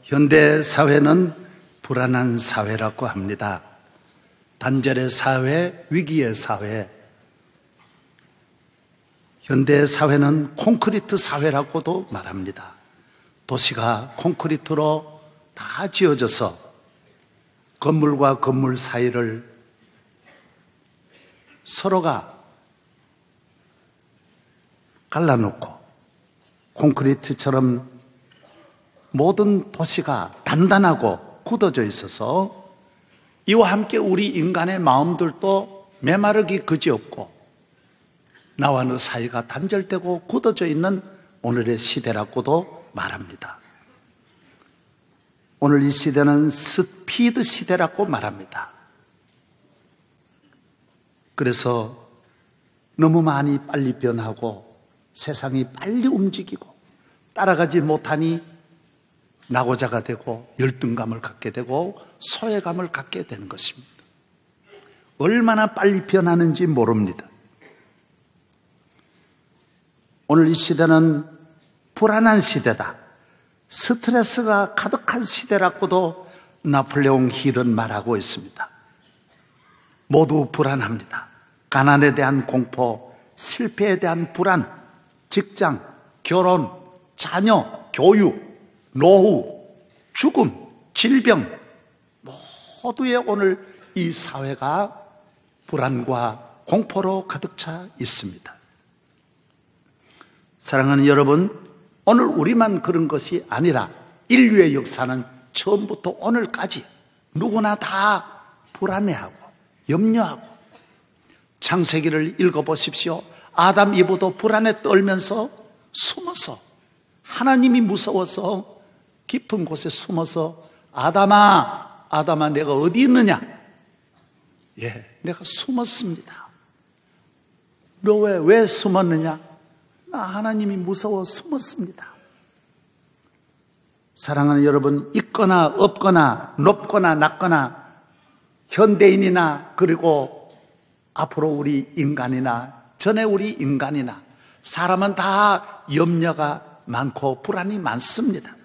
현대 사회는 불안한 사회라고 합니다. 단절의 사회, 위기의 사회. 현대 사회는 콘크리트 사회라고도 말합니다. 도시가 콘크리트로 다 지어져서 건물과 건물 사이를 서로가 갈라놓고 콘크리트처럼 모든 도시가 단단하고 굳어져 있어서 이와 함께 우리 인간의 마음들도 메마르기 그지없고 나와 너 사이가 단절되고 굳어져 있는 오늘의 시대라고도 말합니다. 오늘 이 시대는 스피드 시대라고 말합니다. 그래서 너무 많이 빨리 변하고 세상이 빨리 움직이고 따라가지 못하니 낙오자가 되고 열등감을 갖게 되고 소외감을 갖게 되는 것입니다. 얼마나 빨리 변하는지 모릅니다. 오늘 이 시대는 불안한 시대다. 스트레스가 가득한 시대라고도 나폴레옹 힐은 말하고 있습니다. 모두 불안합니다. 가난에 대한 공포, 실패에 대한 불안, 직장, 결혼, 자녀, 교육, 노후, 죽음, 질병 모두의 오늘 이 사회가 불안과 공포로 가득 차 있습니다. 사랑하는 여러분, 오늘 우리만 그런 것이 아니라 인류의 역사는 처음부터 오늘까지 누구나 다 불안해하고 염려하고 창세기를 읽어보십시오. 아담 이브도 불안에 떨면서 숨어서 하나님이 무서워서 깊은 곳에 숨어서 아담아 내가 어디 있느냐? 내가 숨었습니다. 너 왜 숨었느냐? 나 하나님이 무서워 숨었습니다. 사랑하는 여러분, 있거나 없거나 높거나 낮거나 현대인이나 그리고 앞으로 우리 인간이나 전에 우리 인간이나 사람은 다 염려가 많고 불안이 많습니다.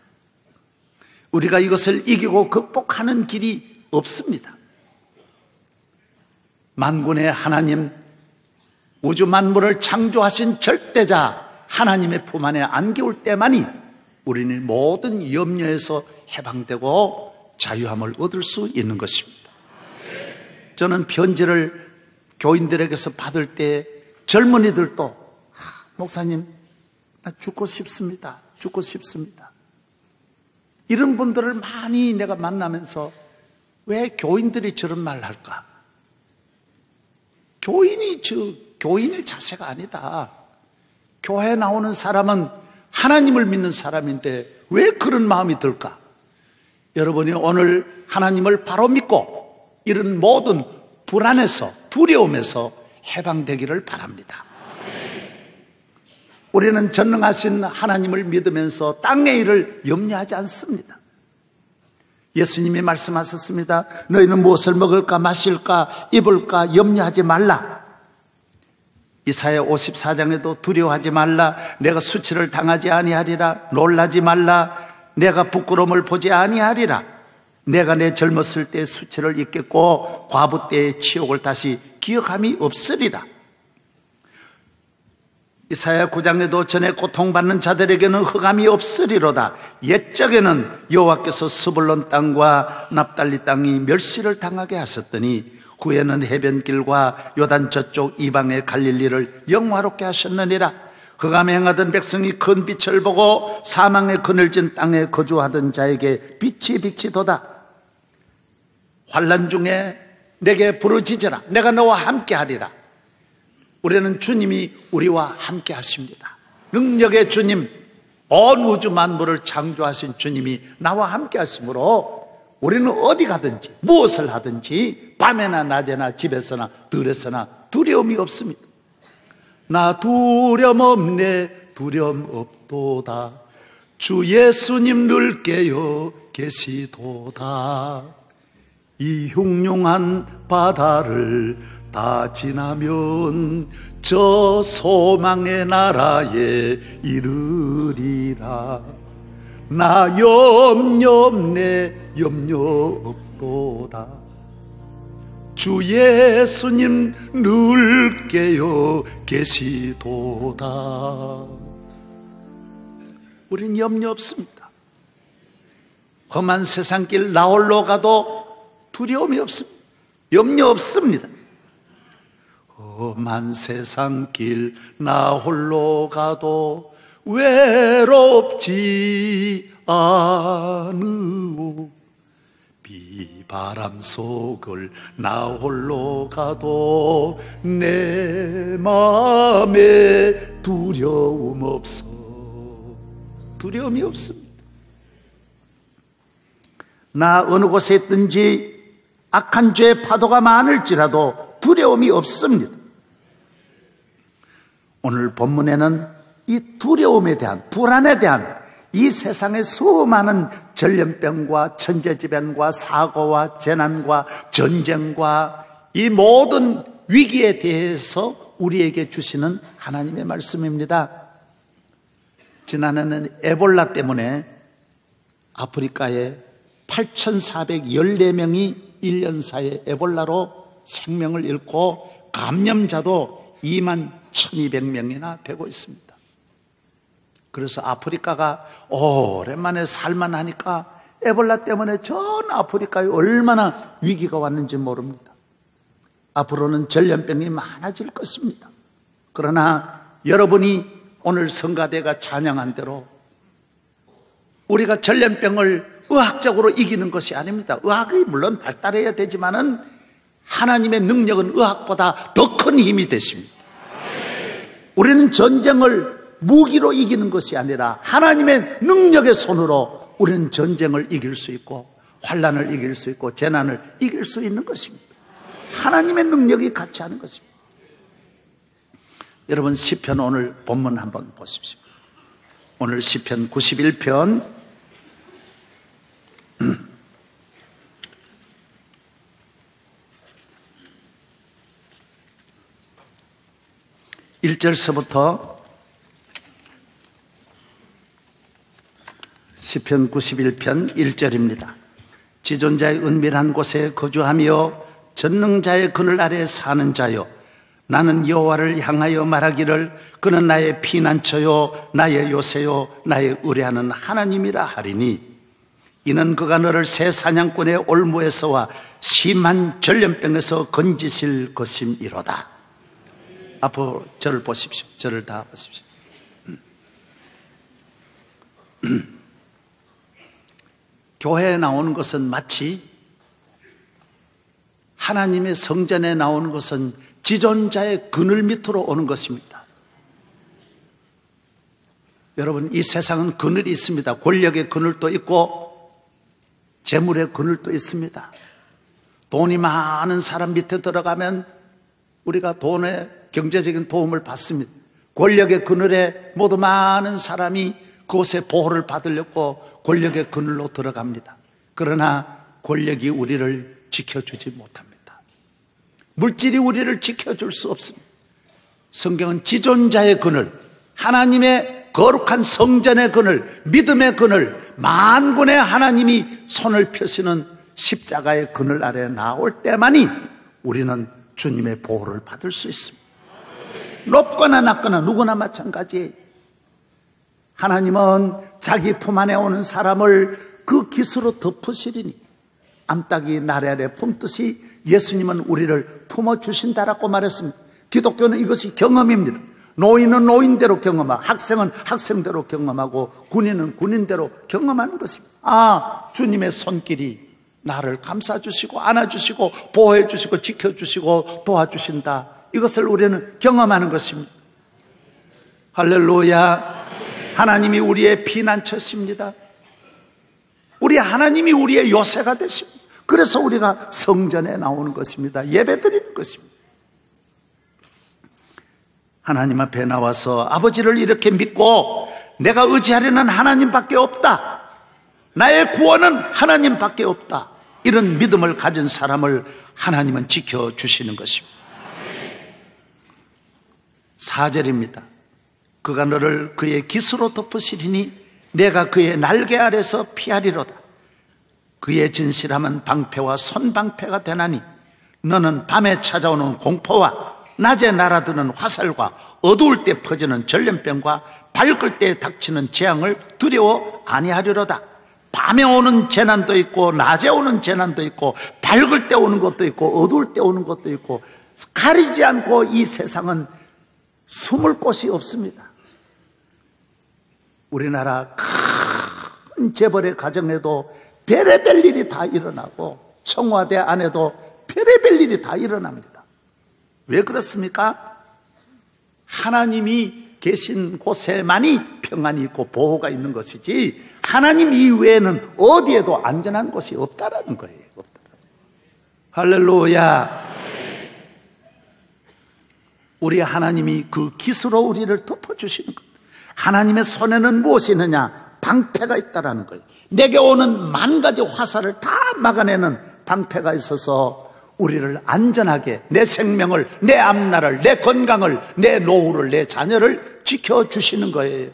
우리가 이것을 이기고 극복하는 길이 없습니다. 만군의 하나님, 우주 만물을 창조하신 절대자 하나님의 품 안에 안겨올 때만이 우리는 모든 염려에서 해방되고 자유함을 얻을 수 있는 것입니다. 저는 편지를 교인들에게서 받을 때 젊은이들도 목사님, 나 죽고 싶습니다. 이런 분들을 많이 내가 만나면서 왜 교인들이 저런 말을 할까? 교인의 자세가 아니다. 교회에 나오는 사람은 하나님을 믿는 사람인데 왜 그런 마음이 들까? 여러분이 오늘 하나님을 바로 믿고 이런 모든 불안에서 두려움에서 해방되기를 바랍니다. 우리는 전능하신 하나님을 믿으면서 땅의 일을 염려하지 않습니다. 예수님이 말씀하셨습니다. 너희는 무엇을 먹을까 마실까 입을까 염려하지 말라. 이사야 54장에도 두려워하지 말라. 내가 수치를 당하지 아니하리라. 놀라지 말라. 내가 부끄러움을 보지 아니하리라. 내가 내 젊었을 때 수치를 잊겠고 과부 때의 치욕을 다시 기억함이 없으리라. 이사야 9장에도 전에 고통받는 자들에게는 흑암이 없으리로다. 옛적에는 여호와께서 스불론 땅과 납달리 땅이 멸시를 당하게 하셨더니 후에는 해변길과 요단 저쪽 이방의 갈릴리를 영화롭게 하셨느니라. 흑암에 행하던 백성이 큰 빛을 보고 사망의 그늘진 땅에 거주하던 자에게 빛이 도다. 환난 중에 내게 부르짖으라. 내가 너와 함께하리라. 우리는 주님이 우리와 함께 하십니다. 능력의 주님, 온 우주 만물을 창조하신 주님이 나와 함께 하시므로 우리는 어디 가든지 무엇을 하든지 밤에나 낮에나 집에서나 들에서나 두려움이 없습니다. 나 두려움 없네 두려움 없도다. 주 예수님 늘 깨어 계시도다. 이 흉흉한 바다를 다 지나면 저 소망의 나라에 이르리라. 나 염려 없네 염려 없도다. 주 예수님 늘 깨어 계시도다. 우린 염려 없습니다. 험한 세상길 나 홀로 가도 두려움이 없습니다. 염려 없습니다. 험한 세상길 나 홀로 가도 외롭지 않으오. 비바람 속을 나 홀로 가도 내 마음에 두려움 없어. 두려움이 없습니다. 나 어느 곳에 있든지 악한 죄의 파도가 많을지라도 두려움이 없습니다. 오늘 본문에는 이 두려움에 대한, 불안에 대한 이 세상의 수많은 전염병과 천재지변과 사고와 재난과 전쟁과 이 모든 위기에 대해서 우리에게 주시는 하나님의 말씀입니다. 지난해는 에볼라 때문에 아프리카에 8,414명이 1년 사이에 에볼라로 생명을 잃고 감염자도 21,200명이나 되고 있습니다. 그래서 아프리카가 오랜만에 살만하니까 에볼라 때문에 전 아프리카에 얼마나 위기가 왔는지 모릅니다. 앞으로는 전염병이 많아질 것입니다. 그러나 여러분이 오늘 성가대가 찬양한 대로 우리가 전염병을 의학적으로 이기는 것이 아닙니다. 의학이 물론 발달해야 되지만은 하나님의 능력은 의학보다 더 큰 힘이 되십니다. 우리는 전쟁을 무기로 이기는 것이 아니라 하나님의 능력의 손으로 우리는 전쟁을 이길 수 있고 환난을 이길 수 있고 재난을 이길 수 있는 것입니다. 하나님의 능력이 같이 하는 것입니다. 여러분 시편 오늘 본문 한번 보십시오. 오늘 시편 91편 1절서부터 시편 91편 1절입니다. 지존자의 은밀한 곳에 거주하며 전능자의 그늘 아래 사는 자여, 나는 여호와를 향하여 말하기를 그는 나의 피난처요 나의 요새요 나의 의뢰하는 하나님이라 하리니, 이는 그가 너를 새 사냥꾼의 올무에서와 심한 전염병에서 건지실 것임이로다. 앞으로 저를 보십시오. 저를 다 보십시오. 교회에 나오는 것은 마치 하나님의 성전에 나오는 것은 지존자의 그늘 밑으로 오는 것입니다. 여러분, 이 세상은 그늘이 있습니다. 권력의 그늘도 있고 재물의 그늘도 있습니다. 돈이 많은 사람 밑에 들어가면 우리가 돈의 경제적인 도움을 받습니다. 권력의 그늘에 모두 많은 사람이 그곳에 보호를 받으려고 권력의 그늘로 들어갑니다. 그러나 권력이 우리를 지켜주지 못합니다. 물질이 우리를 지켜줄 수 없습니다. 성경은 지존자의 그늘, 하나님의 거룩한 성전의 그늘, 믿음의 그늘, 만군의 하나님이 손을 펴시는 십자가의 그늘 아래 나올 때만이 우리는 주님의 보호를 받을 수 있습니다. 높거나 낮거나 누구나 마찬가지예요. 하나님은 자기 품 안에 오는 사람을 그 깃으로 덮으시리니 암탉이 나래 아래 품듯이 예수님은 우리를 품어주신다라고 말했습니다. 기독교는 이것이 경험입니다. 노인은 노인대로 경험하고 학생은 학생대로 경험하고 군인은 군인대로 경험하는 것입니다. 아, 주님의 손길이 나를 감싸주시고 안아주시고 보호해주시고 지켜주시고 도와주신다. 이것을 우리는 경험하는 것입니다. 할렐루야. 하나님이 우리의 피난처십니다. 우리 하나님이 우리의 요새가 되십니다. 그래서 우리가 성전에 나오는 것입니다. 예배드리는 것입니다. 하나님 앞에 나와서 아버지를 이렇게 믿고 내가 의지하려는 하나님밖에 없다, 나의 구원은 하나님밖에 없다, 이런 믿음을 가진 사람을 하나님은 지켜주시는 것입니다. 4절입니다. 그가 너를 그의 깃으로 덮으시리니 내가 그의 날개 아래서 피하리로다. 그의 진실함은 방패와 손방패가 되나니 너는 밤에 찾아오는 공포와 낮에 날아드는 화살과 어두울 때 퍼지는 전염병과 밝을 때 닥치는 재앙을 두려워 아니하리로다. 밤에 오는 재난도 있고 낮에 오는 재난도 있고 밝을 때 오는 것도 있고 어두울 때 오는 것도 있고 가리지 않고 이 세상은 숨을 곳이 없습니다. 우리나라 큰 재벌의 가정에도 별의별 일이 다 일어나고 청와대 안에도 별의별 일이 다 일어납니다. 왜 그렇습니까? 하나님이 계신 곳에만이 평안이 있고 보호가 있는 것이지 하나님 이외에는 어디에도 안전한 곳이 없다라는 거예요. 할렐루야. 우리 하나님이 그 깃으로 우리를 덮어주시는 것. 하나님의 손에는 무엇이 있느냐? 방패가 있다라는 거예요. 내게 오는 만 가지 화살을 다 막아내는 방패가 있어서 우리를 안전하게 내 생명을, 내 앞날을, 내 건강을, 내 노후를, 내 자녀를 지켜주시는 거예요.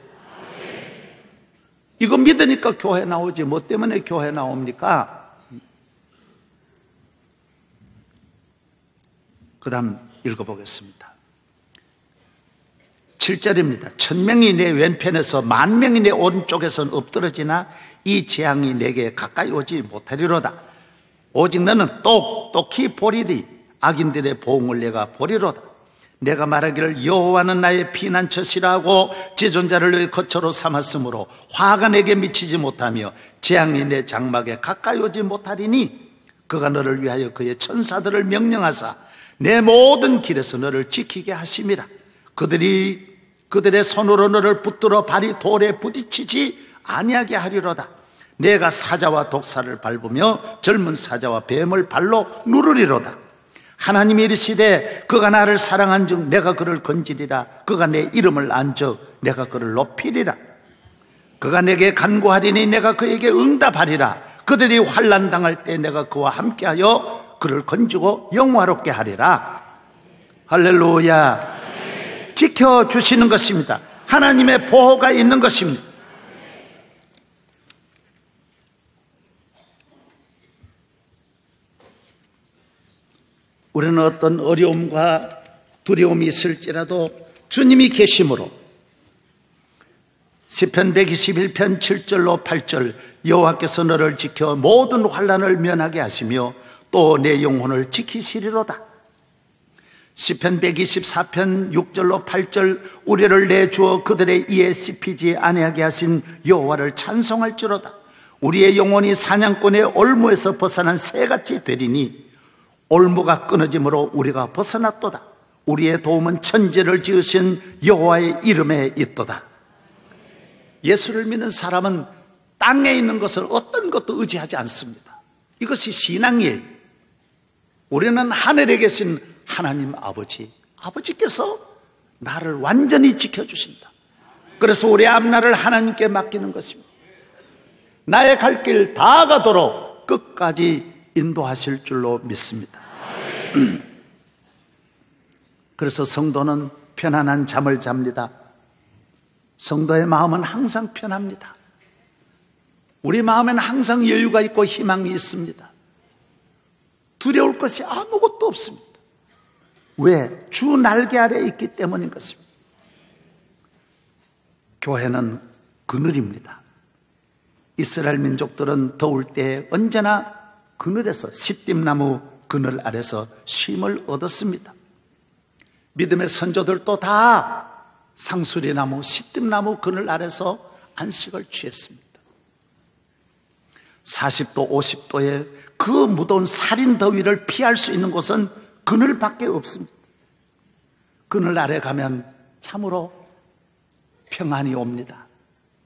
이거 믿으니까 교회 나오지 뭐 때문에 교회 나옵니까? 그 다음 읽어보겠습니다. 7절입니다. 1000명이 내 왼편에서 10,000명이 내 오른쪽에서는 엎드러지나 이 재앙이 내게 가까이 오지 못하리로다. 오직 너는 똑똑히 보리리. 악인들의 보응을 내가 보리로다. 내가 말하기를 여호와는 나의 피난처시라 하고 지존자를 너의 거처로 삼았으므로 화가 내게 미치지 못하며 재앙이 내 장막에 가까이 오지 못하리니 그가 너를 위하여 그의 천사들을 명령하사 내 모든 길에서 너를 지키게 하심이라. 그들의 손으로 너를 붙들어 발이 돌에 부딪히지 아니하게 하리로다. 내가 사자와 독사를 밟으며 젊은 사자와 뱀을 발로 누르리로다. 하나님이 이르시되 그가 나를 사랑한즉 내가 그를 건지리라. 그가 내 이름을 안즉 내가 그를 높이리라. 그가 내게 간구하리니 내가 그에게 응답하리라. 그들이 환난 당할 때 내가 그와 함께하여 그를 건지고 영화롭게 하리라. 할렐루야. 지켜주시는 것입니다. 하나님의 보호가 있는 것입니다. 우리는 어떤 어려움과 두려움이 있을지라도 주님이 계심으로 시편 121편 7절로 8절 여호와께서 너를 지켜 모든 환난을 면하게 하시며 또 내 영혼을 지키시리로다. 시편 124편 6절로 8절 우리를 내주어 그들의 이에 씹히지 아니하게 하신 여호와를 찬송할지로다. 우리의 영혼이 사냥꾼의 올무에서 벗어난 새같이 되리니 올무가 끊어짐으로 우리가 벗어났도다. 우리의 도움은 천지를 지으신 여호와의 이름에 있도다. 예수를 믿는 사람은 땅에 있는 것을 어떤 것도 의지하지 않습니다. 이것이 신앙이에요. 우리는 하늘에 계신 하나님 아버지께서 나를 완전히 지켜주신다. 그래서 우리 앞날을 하나님께 맡기는 것입니다. 나의 갈 길 다 가도록 끝까지 인도하실 줄로 믿습니다. 그래서 성도는 편안한 잠을 잡니다. 성도의 마음은 항상 편합니다. 우리 마음에는 항상 여유가 있고 희망이 있습니다. 두려울 것이 아무것도 없습니다. 왜? 주 날개 아래에 있기 때문인 것입니다. 교회는 그늘입니다. 이스라엘 민족들은 더울 때 언제나 그늘에서 시띠나무 그늘 아래서 쉼을 얻었습니다. 믿음의 선조들도 다 상수리나무, 시띠나무 그늘 아래서 안식을 취했습니다. 40도, 50도의 그 무더운 살인 더위를 피할 수 있는 곳은 그늘밖에 없습니다. 그늘 아래 가면 참으로 평안이 옵니다.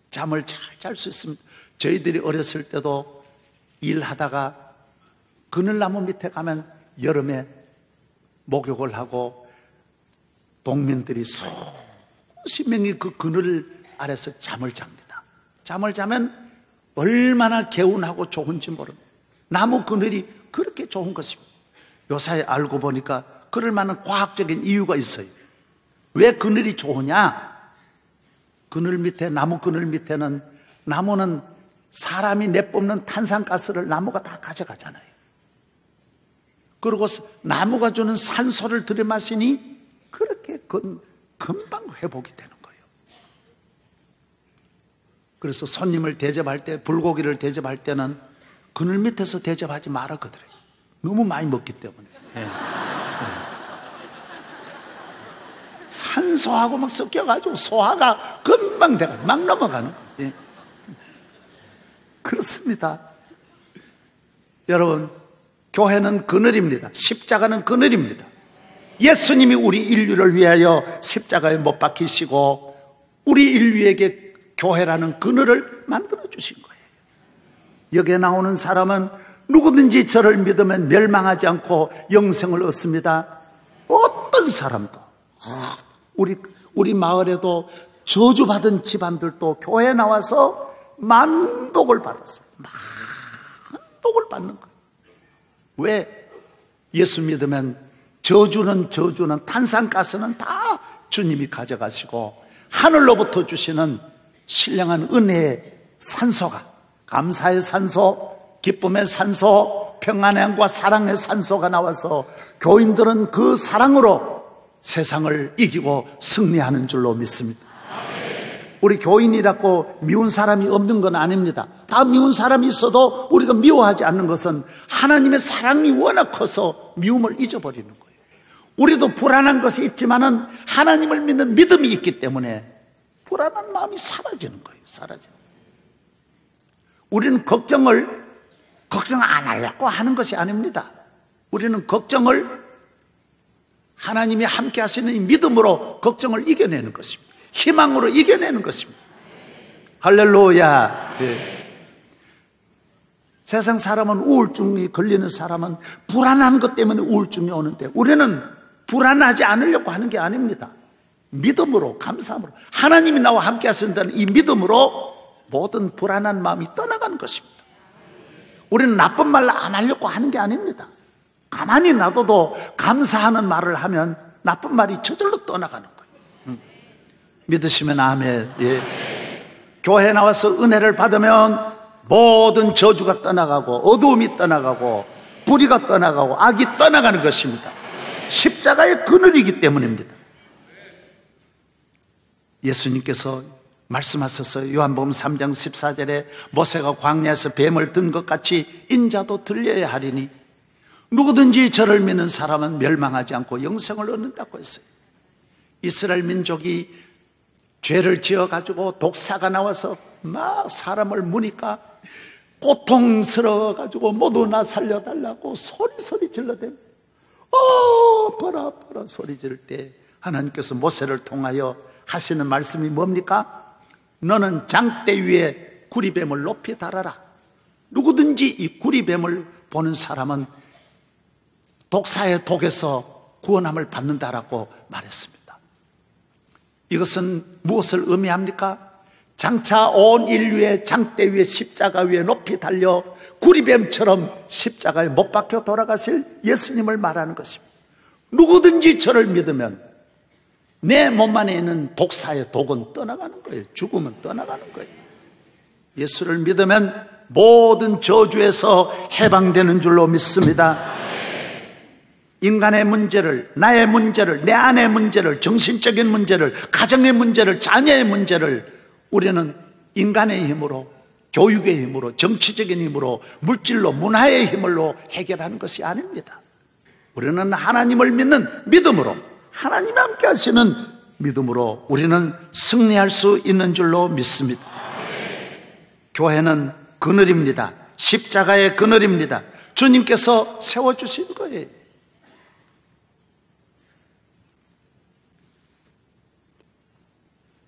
잠을 잘 잘 수 있습니다. 저희들이 어렸을 때도 일하다가 그늘나무 밑에 가면 여름에 목욕을 하고 동민들이 수십 명이 그 그늘 아래서 잠을 잡니다. 잠을 자면 얼마나 개운하고 좋은지 모릅니다. 나무 그늘이 그렇게 좋은 것입니다. 요사이 알고 보니까 그럴 만한 과학적인 이유가 있어요. 왜 그늘이 좋으냐? 그늘 밑에, 나무 그늘 밑에는 나무는 사람이 내뿜는 탄산가스를 나무가 다 가져가잖아요. 그리고 나무가 주는 산소를 들이마시니 그렇게 금방 회복이 되는 거예요. 그래서 손님을 대접할 때, 불고기를 대접할 때는 그늘 밑에서 대접하지 말아 그러더래요. 너무 많이 먹기 때문에. 예. 산소하고 막 섞여가지고 소화가 금방 돼가지고 막 넘어가는 거예요. 예. 그렇습니다. 여러분, 교회는 그늘입니다. 십자가는 그늘입니다. 예수님이 우리 인류를 위하여 십자가에 못 박히시고 우리 인류에게 교회라는 그늘을 만들어 주신 거예요. 여기에 나오는 사람은 누구든지 저를 믿으면 멸망하지 않고 영생을 얻습니다. 어떤 사람도, 우리 마을에도 저주받은 집안들도 교회에 나와서 만복을 받았어요. 만복을 받는 거예요. 왜? 예수 믿으면 저주는 탄산가스는 다 주님이 가져가시고 하늘로부터 주시는 신령한 은혜의 산소가, 감사의 산소, 기쁨의 산소, 평안의 향과 사랑의 산소가 나와서 교인들은 그 사랑으로 세상을 이기고 승리하는 줄로 믿습니다. 우리 교인이라고 미운 사람이 없는 건 아닙니다. 다 미운 사람이 있어도 우리가 미워하지 않는 것은 하나님의 사랑이 워낙 커서 미움을 잊어버리는 거예요. 우리도 불안한 것이 있지만은 하나님을 믿는 믿음이 있기 때문에 불안한 마음이 사라지는 거예요. 사라지는 거예요. 우리는 걱정 안 하려고 하는 것이 아닙니다. 우리는 걱정을 하나님이 함께 하시는 이 믿음으로 걱정을 이겨내는 것입니다. 희망으로 이겨내는 것입니다. 할렐루야. 네. 세상 사람은 우울증이 걸리는 사람은 불안한 것 때문에 우울증이 오는데 우리는 불안하지 않으려고 하는 게 아닙니다. 믿음으로, 감사함으로, 하나님이 나와 함께 하신다는 이 믿음으로 모든 불안한 마음이 떠나가는 것입니다. 우리는 나쁜 말 안 하려고 하는 게 아닙니다. 가만히 놔둬도 감사하는 말을 하면 나쁜 말이 저절로 떠나가는 거예요. 믿으시면 아멘. 예. 교회에 나와서 은혜를 받으면 모든 저주가 떠나가고 어두움이 떠나가고 불의가 떠나가고 악이 떠나가는 것입니다. 십자가의 그늘이기 때문입니다. 예수님께서 말씀하셨어요. 요한복음 3장 14절에 모세가 광야에서 뱀을 든 것 같이 인자도 들려야 하리니 누구든지 저를 믿는 사람은 멸망하지 않고 영생을 얻는다고 했어요. 이스라엘 민족이 죄를 지어가지고 독사가 나와서 막 사람을 무니까 고통스러워가지고 모두 나 살려달라고 소리 질러대고 봐라 소리 지를 때 하나님께서 모세를 통하여 하시는 말씀이 뭡니까? 너는 장대 위에 구리뱀을 높이 달아라. 누구든지 이 구리뱀을 보는 사람은 독사의 독에서 구원함을 받는다라고 말했습니다. 이것은 무엇을 의미합니까? 장차 온 인류의 장대 위에 십자가 위에 높이 달려 구리뱀처럼 십자가에 못 박혀 돌아가실 예수님을 말하는 것입니다. 누구든지 저를 믿으면 내 몸 안에 있는 독사의 독은 떠나가는 거예요. 죽음은 떠나가는 거예요. 예수를 믿으면 모든 저주에서 해방되는 줄로 믿습니다. 인간의 문제를, 나의 문제를, 내 안의 문제를, 정신적인 문제를, 가정의 문제를, 자녀의 문제를 우리는 인간의 힘으로, 교육의 힘으로, 정치적인 힘으로, 물질로, 문화의 힘으로 해결하는 것이 아닙니다. 우리는 하나님을 믿는 믿음으로, 하나님이 함께 하시는 믿음으로 우리는 승리할 수 있는 줄로 믿습니다. 교회는 그늘입니다. 십자가의 그늘입니다. 주님께서 세워주신 거예요.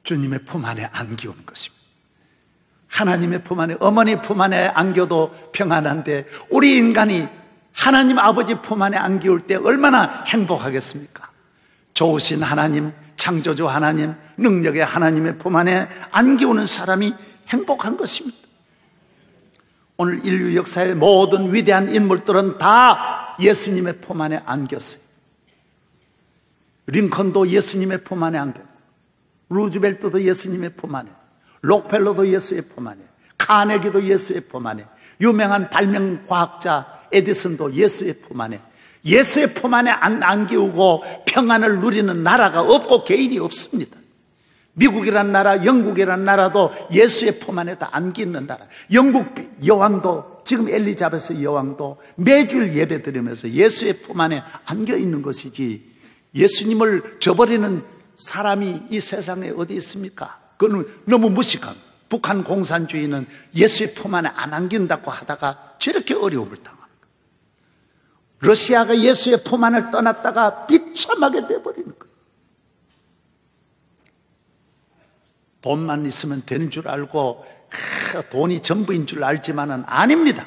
주님의 품 안에 안기우는 것입니다. 하나님의 품 안에, 어머니 품 안에 안겨도 평안한데 우리 인간이 하나님 아버지 품 안에 안기울 때 얼마나 행복하겠습니까? 좋으신 하나님, 창조주 하나님, 능력의 하나님의 품 안에 안기우는 사람이 행복한 것입니다. 오늘 인류 역사의 모든 위대한 인물들은 다 예수님의 품 안에 안겼어요. 링컨도 예수님의 품 안에 안겼고, 루즈벨트도 예수님의 품 안에, 록펠러도 예수의 품 안에, 카네기도 예수의 품 안에, 유명한 발명과학자 에디슨도 예수의 품 안에, 예수의 품 안에 안 안기우고 평안을 누리는 나라가 없고 개인이 없습니다. 미국이란 나라, 영국이란 나라도 예수의 품 안에 다 안기 있는 나라. 영국 여왕도, 지금 엘리자베스 여왕도 매주일 예배 드리면서 예수의 품 안에 안겨 있는 것이지, 예수님을 저버리는 사람이 이 세상에 어디 있습니까? 그건 너무 무식한, 북한 공산주의는 예수의 품 안에 안 안긴다고 하다가 저렇게 어려움을 당합니다. 러시아가 예수의 품 안을 떠났다가 비참하게 돼버리는 거예요. 돈만 있으면 되는 줄 알고 돈이 전부인 줄 알지만은 아닙니다.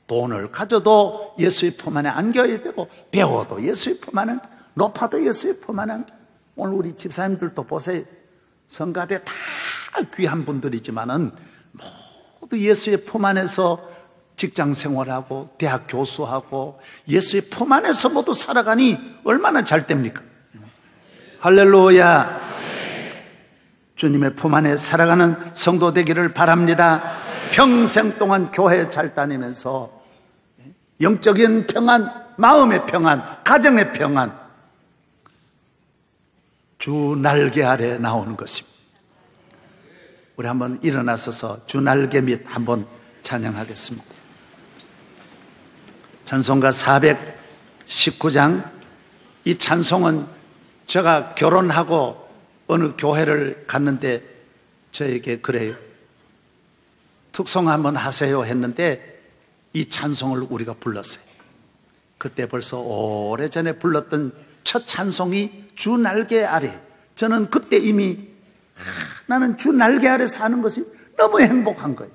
돈을 가져도 예수의 품 안에 안겨야 되고, 배워도 예수의 품 안에, 높아도 예수의 품 안에. 오늘 우리 집사님들도 보세요. 성가대 다 귀한 분들이지만은 모두 예수의 품 안에서 직장 생활하고 대학 교수하고 예수의 품 안에서 모두 살아가니 얼마나 잘 됩니까? 할렐루야. 주님의 품 안에 살아가는 성도 되기를 바랍니다. 평생 동안 교회 잘 다니면서 영적인 평안, 마음의 평안, 가정의 평안, 주 날개 아래 나오는 것입니다. 우리 한번 일어나서서 주 날개 밑 한번 찬양하겠습니다. 찬송가 419장. 이 찬송은 제가 결혼하고 어느 교회를 갔는데 저에게 그래요. 특송 한번 하세요 했는데 이 찬송을 우리가 불렀어요. 그때 벌써 오래전에 불렀던 첫 찬송이 주 날개 아래. 저는 그때 이미 나는 주 날개 아래 사는 것이 너무 행복한 거예요.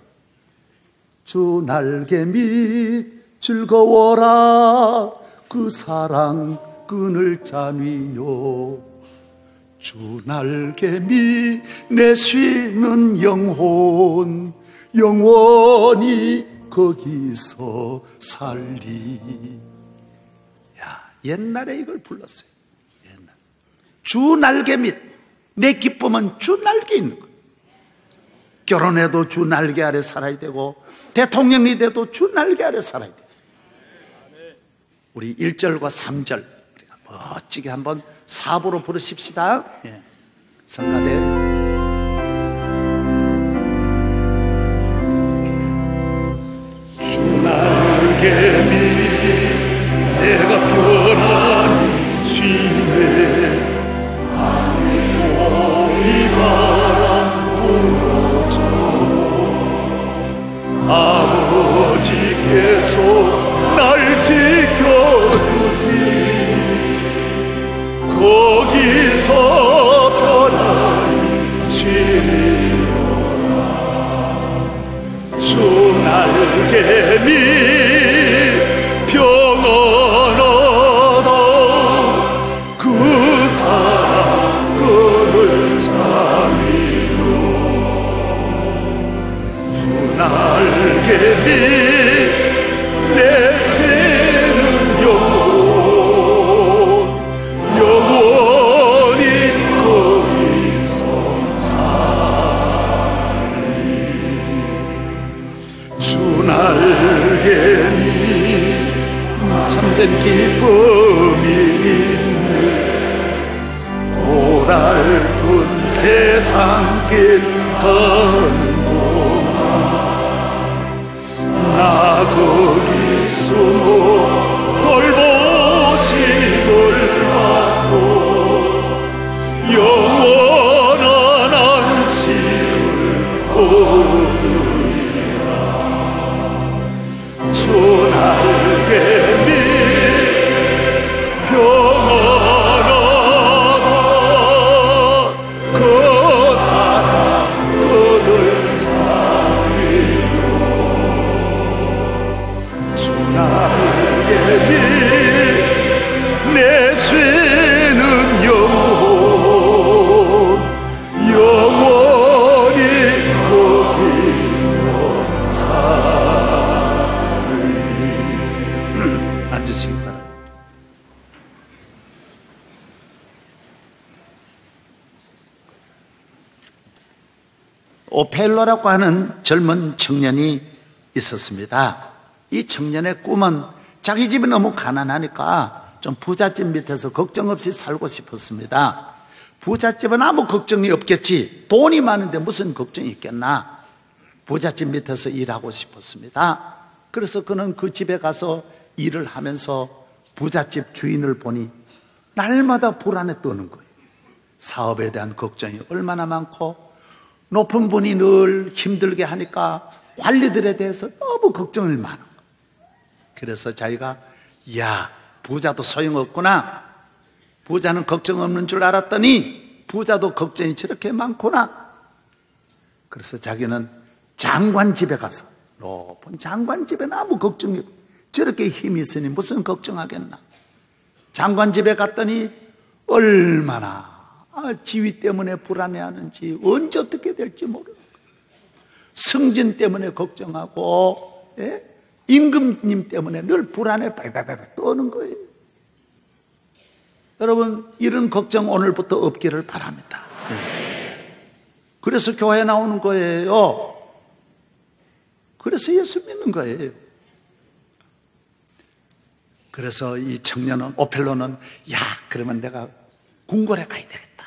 주 날개 밑 즐거워라, 그 사랑 끈을 잠이뇨. 주 날개 밑 내 쉬는 영혼 영원히 거기서 살리. 야, 옛날에 이걸 불렀어요. 옛날. 주 날개 밑, 내 기쁨은 주 날개 있는 거예요. 결혼해도 주 날개 아래 살아야 되고, 대통령이 돼도 주 날개 아래 살아야 돼요. 우리 1절과 3절 우리가 멋지게 한번 사부로 부르십시다. 예. 성가대. 주 날개 밑 내가 편안히 쉬네. 이 바람 불어줘도 아버지께서 날 지켜주시니 거기서 편안히 쉬리라. 주 날개 밑 평안 얻어 그 사랑 끈을 잠이요. 주 날개 밑 내 새는 영원 영원히 거기서 살리. 주 날개 밑 참된 기쁨이 있네. 고달픈 세상길 가는 동안 나 거기 숨어 돌보심을 받고 영원한 안식을 얻으리라. 주 날개 밑 평안 얻어 그 사랑 끈을 잠이요. 주 날개 밑 내 쉬는 영혼 영원히 거기서 살리. 앉으시기 바랍니다. 오펠로라고 하는 젊은 청년이 있었습니다. 이 청년의 꿈은 자기 집이 너무 가난하니까 좀 부잣집 밑에서 걱정 없이 살고 싶었습니다. 부잣집은 아무 걱정이 없겠지. 돈이 많은데 무슨 걱정이 있겠나. 부잣집 밑에서 일하고 싶었습니다. 그래서 그는 그 집에 가서 일을 하면서 부잣집 주인을 보니 날마다 불안에 떠는 거예요. 사업에 대한 걱정이 얼마나 많고 높은 분이 늘 힘들게 하니까 관리들에 대해서 너무 걱정을 많은 거예요. 그래서 자기가 야, 부자도 소용없구나. 부자는 걱정 없는 줄 알았더니 부자도 걱정이 저렇게 많구나. 그래서 자기는 장관 집에 가서 높은 장관 집에는 아무 걱정이 없고 저렇게 힘이 있으니 무슨 걱정하겠나. 장관 집에 갔더니 얼마나 지위 때문에 불안해하는지 언제 어떻게 될지 모르는 거예요. 승진 때문에 걱정하고 임금님 때문에 늘 불안에 발발발 떠는 거예요. 여러분 이런 걱정 오늘부터 없기를 바랍니다. 그래서 교회 나오는 거예요. 그래서 예수 믿는 거예요. 그래서 이 청년은 오펠로는 야 그러면 내가 궁궐에 가야 되겠다.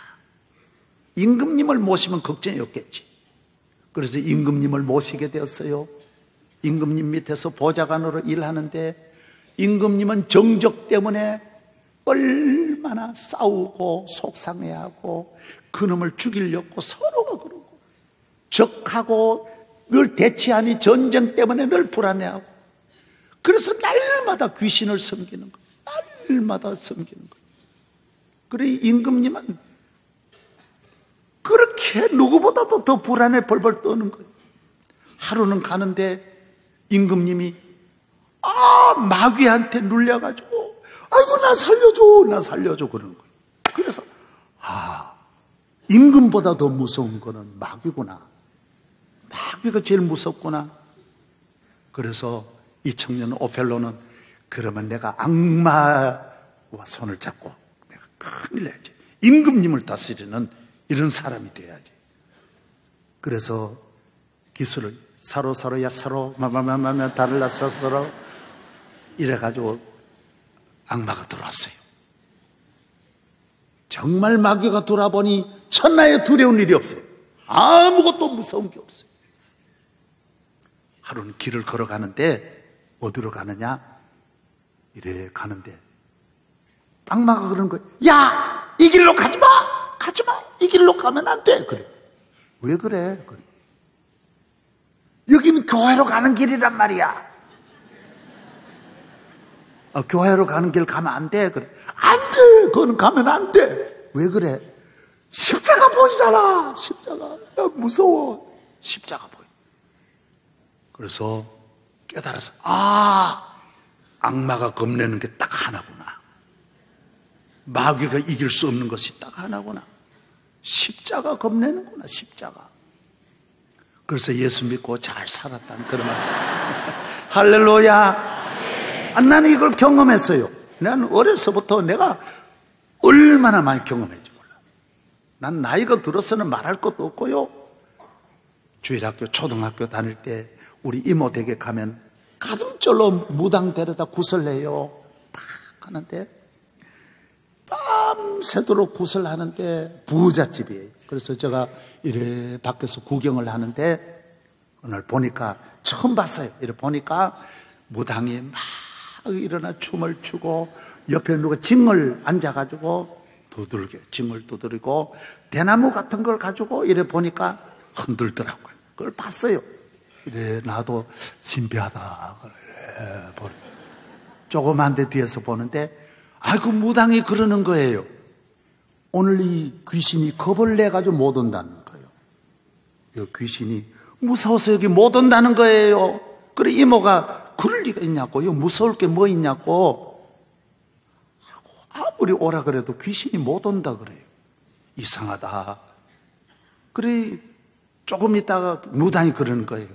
임금님을 모시면 걱정이 없겠지. 그래서 임금님을 모시게 되었어요. 임금님 밑에서 보좌관으로 일하는데 임금님은 정적 때문에 얼마나 싸우고 속상해하고 그놈을 죽이려고 서로가 그러고 적하고 늘 대치하니 전쟁 때문에 늘 불안해하고 그래서 날마다 귀신을 섬기는 거예요. 날마다 섬기는 거예요. 그래 임금님은 그렇게 누구보다도 더 불안에 벌벌 떠는 거예요. 하루는 가는데 임금님이 마귀한테 눌려가지고 아이고 나 살려줘 그러는 거예요. 그래서 임금보다 더 무서운 거는 마귀구나. 마귀가 제일 무섭구나. 그래서 이 청년 오펠로는 그러면 내가 악마와 손을 잡고 내가 큰일 내야지. 임금님을 다스리는 이런 사람이 돼야지. 그래서 기술을 사로 마마마마마 달라 서로 이래가지고 악마가 들어왔어요. 정말 마귀가 돌아보니 천하에 두려운 일이 없어요. 아무것도 무서운 게 없어요. 하루는 길을 걸어가는데 어디로 가느냐? 이래 가는데 악마가 그러는 거예요. 야! 이 길로 가지 마! 이 길로 가면 안 돼! 그래. 왜 그래? 그래. 여기는 교회로 가는 길이란 말이야. 교회로 가는 길 가면 안 돼. 그래. 안 돼! 그건 가면 안 돼! 왜 그래? 십자가 보이잖아! 십자가. 야, 무서워. 십자가 보여. 그래서 깨달아서, 악마가 겁내는 게 딱 하나구나. 마귀가 이길 수 없는 것이 딱 하나구나. 십자가 겁내는구나, 십자가. 그래서 예수 믿고 잘 살았다는 그런 말. 할렐루야. 나는 이걸 경험했어요. 나는 어려서부터 내가 얼마나 많이 경험했지 몰라. 난 나이가 들어서는 말할 것도 없고요. 주일학교, 초등학교 다닐 때 우리 이모 댁에 가면 가슴절로 무당 데려다 구슬해요. 막 하는데 밤새도록 구슬하는데 부잣집이에요. 그래서 제가 이래 밖에서 구경을 하는데 오늘 보니까 처음 봤어요. 이래 보니까 무당이 막 일어나 춤을 추고 옆에 누가 징을 앉아가지고 두들겨 징을 두드리고 대나무 같은 걸 가지고 이래 보니까 흔들더라고요. 그걸 봤어요. 이래 나도 신비하다. 그래 조그만 데 뒤에서 보는데 그 무당이 그러는 거예요. 오늘 이 귀신이 겁을 내가지고 못 온다는 거예요. 이 귀신이 무서워서 여기 못 온다는 거예요. 그래 이모가 그럴 리가 있냐고. 이거 무서울 게 뭐 있냐고. 아무리 오라 그래도 귀신이 못 온다 그래요. 이상하다. 그래 조금 있다가 무당이 그러는 거예요.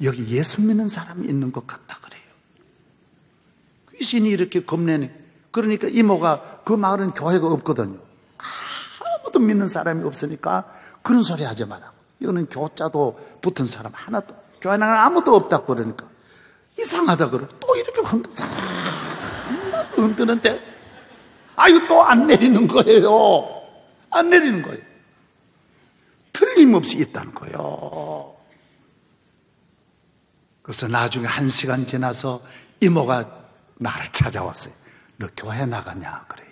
여기 예수 믿는 사람이 있는 것 같다 그래요. 귀신이 이렇게 겁내네. 그러니까 이모가 그 마을은 교회가 없거든요. 아무도 믿는 사람이 없으니까 그런 소리 하지 마라. 이거는 교자도 붙은 사람 하나도, 교회 나가는 아무도 없다 그러니까 이상하다 그래. 또 이렇게 흔드는데 아유 또 안 내리는 거예요. 안 내리는 거예요. 틀림없이 있다는 거예요. 그래서 나중에 1시간 지나서 이모가 나를 찾아왔어요. 너 교회 나가냐 그래요.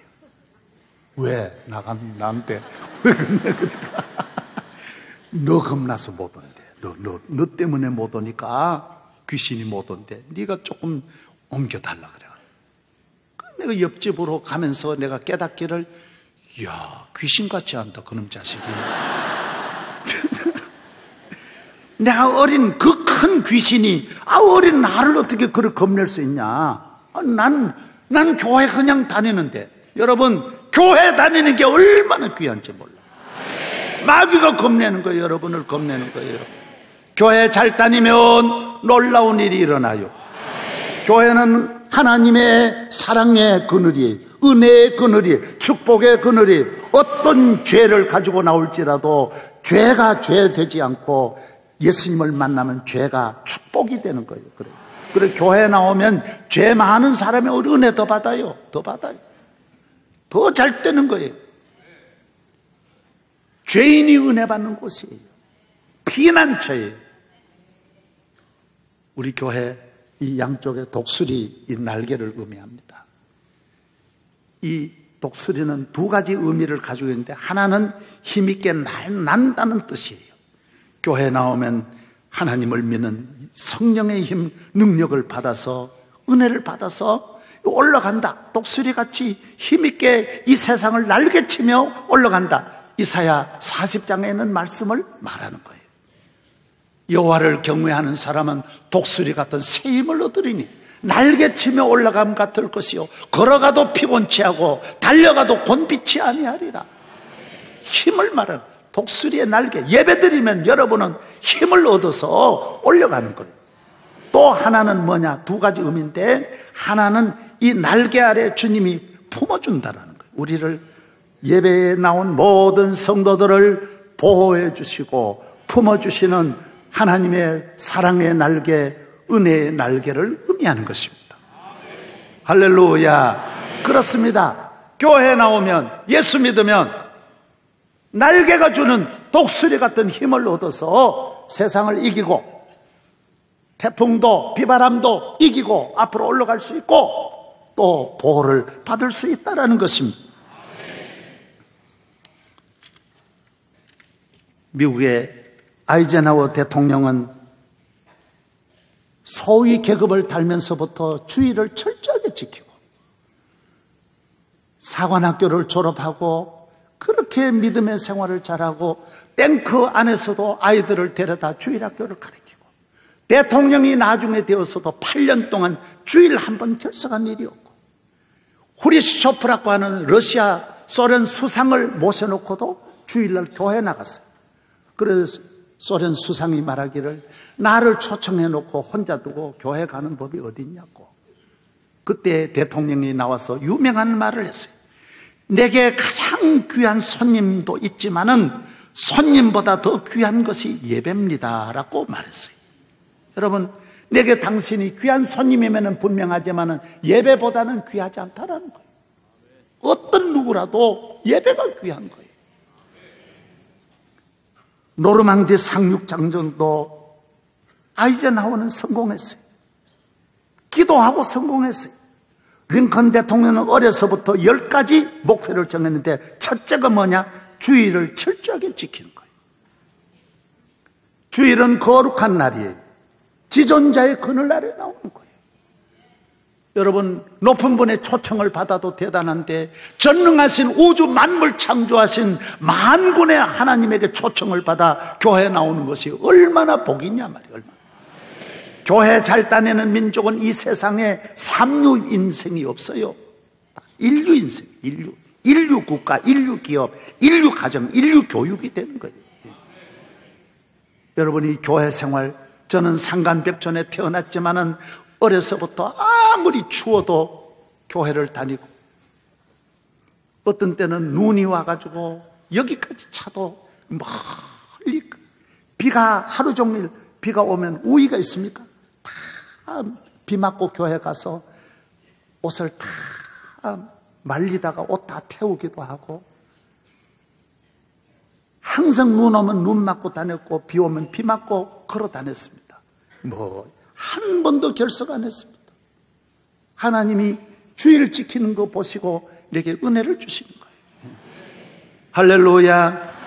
왜 나간다는데 왜 그러니까 너 겁나서 못 온대. 너 때문에 못 오니까 귀신이 못 온대. 네가 조금 옮겨달라 그래. 내가 옆집으로 가면서 내가 깨닫기를, 이야 귀신같이 한다 그놈 자식이. 내가 어린 그 큰 귀신이 어린 나를 어떻게 그걸 겁낼 수 있냐. 난 교회 그냥 다니는데, 여러분 교회 다니는 게 얼마나 귀한지 몰라. 마귀가 겁내는 거예요. 여러분을 겁내는 거예요. 교회 잘 다니면 놀라운 일이 일어나요. 교회는 하나님의 사랑의 그늘이, 은혜의 그늘이, 축복의 그늘이, 어떤 죄를 가지고 나올지라도 죄가 죄 되지 않고 예수님을 만나면 죄가 축복이 되는 거예요. 그래 교회 나오면 죄 많은 사람이 은혜 더 받아요. 더 잘 되는 거예요. 죄인이 은혜 받는 곳이에요. 피난처예요. 우리 교회 이 양쪽에 독수리 이 날개를 의미합니다. 이 독수리는 두 가지 의미를 가지고 있는데, 하나는 힘있게 난다는 뜻이에요. 교회 나오면 하나님을 믿는 성령의 힘, 능력을 받아서, 은혜를 받아서 올라간다. 독수리같이 힘있게 이 세상을 날개치며 올라간다. 이사야 40장에 있는 말씀을 말하는 거예요. 여호와를 경외하는 사람은 독수리 같은 새 힘을 얻으리니 날개치며 올라감 같을 것이요 걸어가도 피곤치 하고 달려가도 곤비치 아니하리라. 힘을 말하는 독수리의 날개. 예배드리면 여러분은 힘을 얻어서 올라가는 거예요. 또 하나는 뭐냐? 두 가지 의미인데, 하나는 이 날개 아래 주님이 품어준다는 거예요. 우리를, 예배에 나온 모든 성도들을 보호해 주시고 품어주시는 하나님의 사랑의 날개, 은혜의 날개를 의미하는 것입니다. 할렐루야. 그렇습니다. 교회 나오면, 예수 믿으면 날개가 주는 독수리 같은 힘을 얻어서 세상을 이기고, 태풍도 비바람도 이기고 앞으로 올라갈 수 있고, 또 보호를 받을 수 있다는 것입니다. 미국의 아이젠하워 대통령은 소위 계급을 달면서부터 주의를 철저하게 지키고, 사관학교를 졸업하고 그렇게 믿음의 생활을 잘하고, 탱크 안에서도 아이들을 데려다 주일학교를 가르치고, 대통령이 나중에 되어서도 8년 동안 주일 한 번 결석한 일이 없고, 후리쇼프라고 하는 러시아 소련 수상을 모셔놓고도 주일날 교회 나갔어요. 그래서 소련 수상이 말하기를, 나를 초청해놓고 혼자 두고 교회 가는 법이 어디 있냐고. 그때 대통령이 나와서 유명한 말을 했어요. 내게 가장 귀한 손님도 있지만은 손님보다 더 귀한 것이 예배입니다 라고 말했어요. 여러분, 내게 당신이 귀한 손님이면 분명하지만은 예배보다는 귀하지 않다라는 거예요. 어떤 누구라도 예배가 귀한 거예요. 노르망디 상륙작전도 아이젠하워는 성공했어요. 기도하고 성공했어요. 링컨 대통령은 어려서부터 10가지 목표를 정했는데, 첫째가 뭐냐? 주일을 철저하게 지키는 거예요. 주일은 거룩한 날이에요. 지존자의 그늘 아래 나오는 거예요. 여러분, 높은 분의 초청을 받아도 대단한데, 전능하신 우주 만물 창조하신 만군의 하나님에게 초청을 받아 교회에 나오는 것이 얼마나 복이냐 말이에요. 얼마나. 교회 잘 다니는 민족은 이 세상에 삼류 인생이 없어요. 인류 인생, 인류 국가, 인류 기업, 인류 가정, 인류 교육이 되는 거예요. 여러분이 교회 생활, 저는 상간백촌에 태어났지만은 어려서부터 아무리 추워도 교회를 다니고, 어떤 때는 눈이 와가지고 여기까지 차도 멀리 비가 하루 종일 비가 오면 우위가 있습니까? 다 비 맞고 교회 가서 옷을 다 말리다가 옷 다 태우기도 하고, 항상 눈 오면 눈 맞고 다녔고 비 오면 비 맞고 걸어 다녔습니다. 한 번도 결석 안 했습니다. 하나님이 주의를 지키는 거 보시고 내게 은혜를 주시는 거예요. 할렐루야.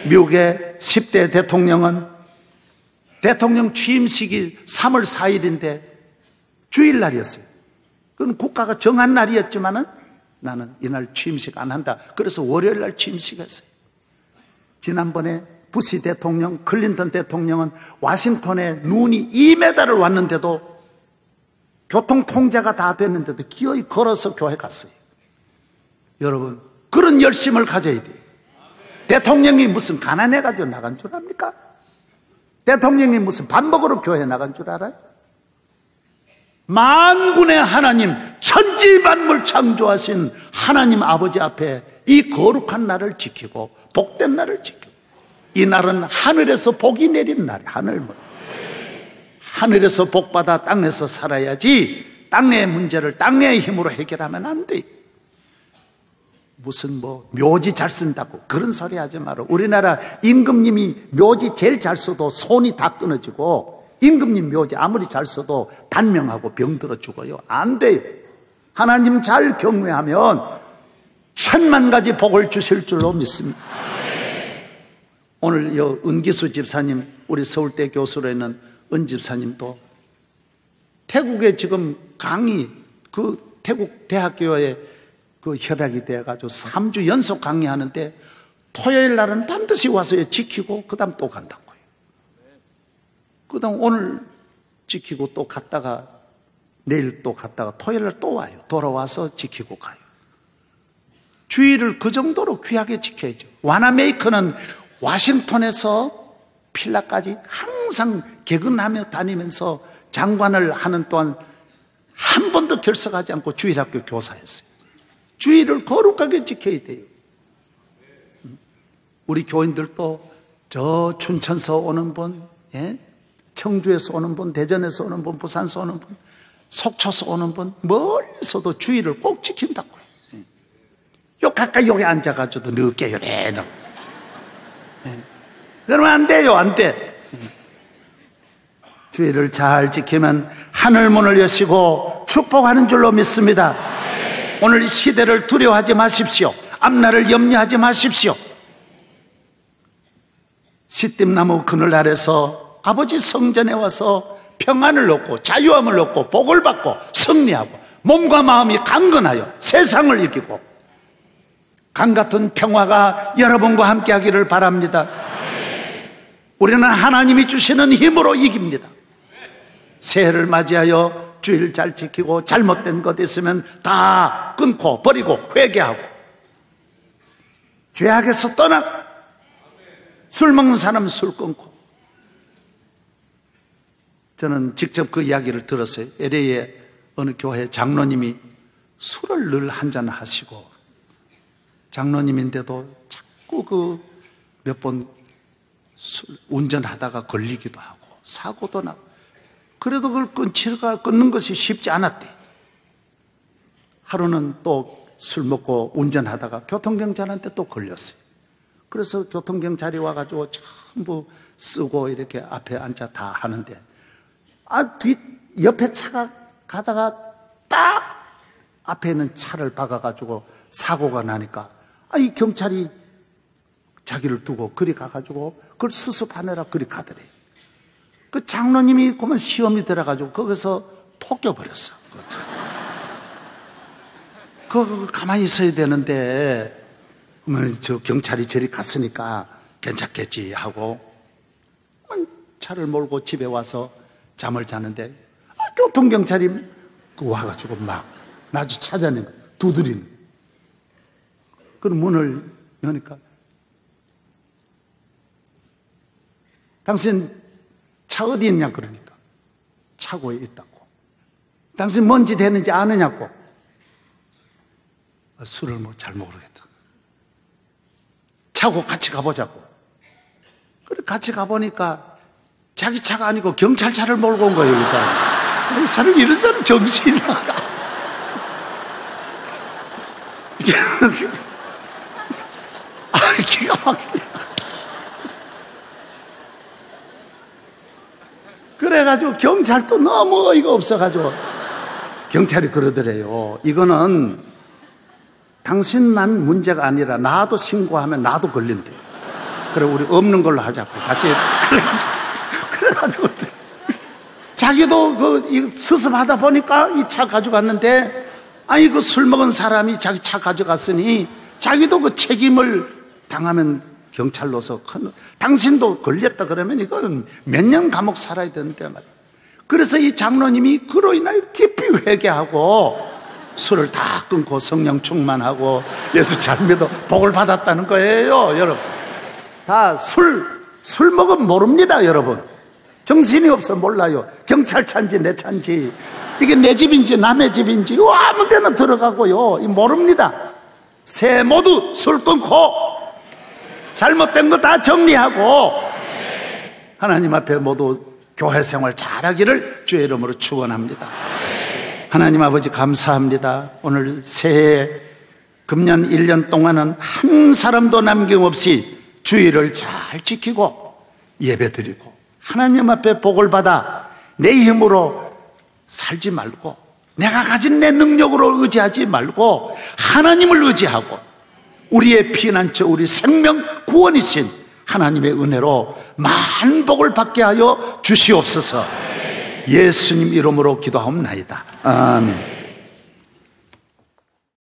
미국의 10대 대통령은 대통령 취임식이 3월 4일인데 주일날이었어요. 그건 국가가 정한 날이었지만은 나는 이날 취임식 안 한다. 그래서 월요일날 취임식했어요. 지난번에 부시 대통령, 클린턴 대통령은 와싱턴에 눈이 2m를 왔는데도 교통 통제가 다 됐는데도 기어이 걸어서 교회 갔어요. 여러분, 그런 열심을 가져야 돼요. 대통령이 무슨 가난해가지고 나간 줄 압니까? 대통령이 무슨 밥 먹으러 교회 나간 줄 알아요? 만군의 하나님, 천지만물 창조하신 하나님 아버지 앞에 이 거룩한 날을 지키고 복된 날을 지키고, 이 날은 하늘에서 복이 내리는 날이에요. 하늘에서 복받아 땅에서 살아야지 땅의 문제를 땅의 힘으로 해결하면 안 돼요. 무슨 묘지 잘 쓴다고 그런 소리 하지 마라. 우리나라 임금님이 묘지 제일 잘 써도 손이 다 끊어지고, 임금님 묘지 아무리 잘 써도 단명하고 병들어 죽어요. 안 돼요. 하나님 잘 경외하면 1000만 가지 복을 주실 줄로 믿습니다. 오늘 은기수 집사님, 우리 서울대 교수로 있는 은 집사님도 태국에 지금 강의, 태국 대학교에 협약이 돼가지고 3주 연속 강의하는데 토요일 날은 반드시 와서 지키고 그 다음 또 간다고요. 그 다음 오늘 지키고 또 갔다가 내일 또 갔다가 토요일 날 또 와요. 돌아와서 지키고 가요. 주의를 그 정도로 귀하게 지켜야죠. 와나메이커는 와싱턴에서 필라까지 항상 개근하며 다니면서 장관을 하는 동안 한 번도 결석하지 않고 주일학교 교사였어요. 주의를 거룩하게 지켜야 돼요. 우리 교인들도 저 춘천서 오는 분, 청주에서 오는 분, 대전에서 오는 분, 부산에서 오는 분, 속초서 오는 분, 멀리서도 주의를 꼭 지킨다고요. 요 가까이 여기 앉아가지고도 늦게 요래는. 그러면 안 돼요, 안 돼. 주의를 잘 지키면 하늘문을 여시고 축복하는 줄로 믿습니다. 오늘 이 시대를 두려워하지 마십시오. 앞날을 염려하지 마십시오. 시띠나무 그늘 아래서 아버지 성전에 와서 평안을 얻고 자유함을 얻고 복을 받고 승리하고 몸과 마음이 강건하여 세상을 이기고 강같은 평화가 여러분과 함께 하기를 바랍니다. 우리는 하나님이 주시는 힘으로 이깁니다. 새해를 맞이하여 주일 잘 지키고 잘못된 것 있으면 다 끊고 버리고 회개하고 죄악에서 떠나고 술 먹는 사람은 술 끊고. 저는 직접 그 이야기를 들었어요. LA의 어느 교회 장로님이 술을 늘 한잔 하시고 장로님인데도 자꾸 몇 번 운전하다가 걸리기도 하고 사고도 나고, 그래도 그걸 끊는 것이 쉽지 않았대. 하루는 또 술 먹고 운전하다가 교통경찰한테 또 걸렸어요. 그래서 교통경찰이 와가지고 전부 쓰고 이렇게 앞에 앉아 다 하는데, 옆에 차가 가다가 딱 앞에 있는 차를 박아가지고 사고가 나니까, 이 경찰이 자기를 두고 그리 가가지고 그걸 수습하느라 그리 가더래. 그 장로님이 그러면 시험이 들어가지고 거기서 토껴버렸어. 그거 가만히 있어야 되는데, 그러면 저 경찰이 저리 갔으니까 괜찮겠지 하고 차를 몰고 집에 와서 잠을 자는데, 교통경찰이 와가지고 막 나주 찾아내는 거야. 두드리는. 그 문을 여니까, 당신 차 어디 있냐 그러니까 차고에 있다고. 당신 뭔지 되는지 아느냐고. 술을 잘 모르겠다. 차고 같이 가보자고. 그래 같이 가보니까 자기 차가 아니고 경찰차를 몰고 온 거예요. 이 사람 이런 사람 정신이 나가. 기가 막히네. 그래가지고 경찰도 너무 어이가 없어가지고 경찰이 그러더래요. 이거는 당신만 문제가 아니라 나도 신고하면 나도 걸린대. 그래 우리 없는 걸로 하자고 같이. 그래가지고 자기도 수습하다 보니까 이 차 가져갔는데, 아니 그 술 먹은 사람이 자기 차 가져갔으니 자기도 그 책임을 당하면 경찰로서 당신도 걸렸다 그러면 이건 몇 년 감옥 살아야 되는데 말이야. 그래서 이 장로님이 그로 인하여 깊이 회개하고 술을 다 끊고 성령 충만하고 예수 잘 믿어 복을 받았다는 거예요. 여러분 다 술 먹으면 모릅니다. 여러분 정신이 없어 몰라요. 경찰차인지 내 차인지 이게 내 집인지 남의 집인지 아무 데나 들어가고요 모릅니다. 새 모두 술 끊고 잘못된 거 다 정리하고 하나님 앞에 모두 교회 생활 잘하기를 주의 이름으로 축원합니다. 하나님 아버지 감사합니다. 오늘 새해 금년 1년 동안은 한 사람도 남김없이 주의를 잘 지키고 예배드리고 하나님 앞에 복을 받아 내 힘으로 살지 말고 내가 가진 내 능력으로 의지하지 말고 하나님을 의지하고 우리의 피난처 우리 생명 구원이신 하나님의 은혜로 많은 복을 받게 하여 주시옵소서. 예수님 이름으로 기도하옵나이다. 아멘.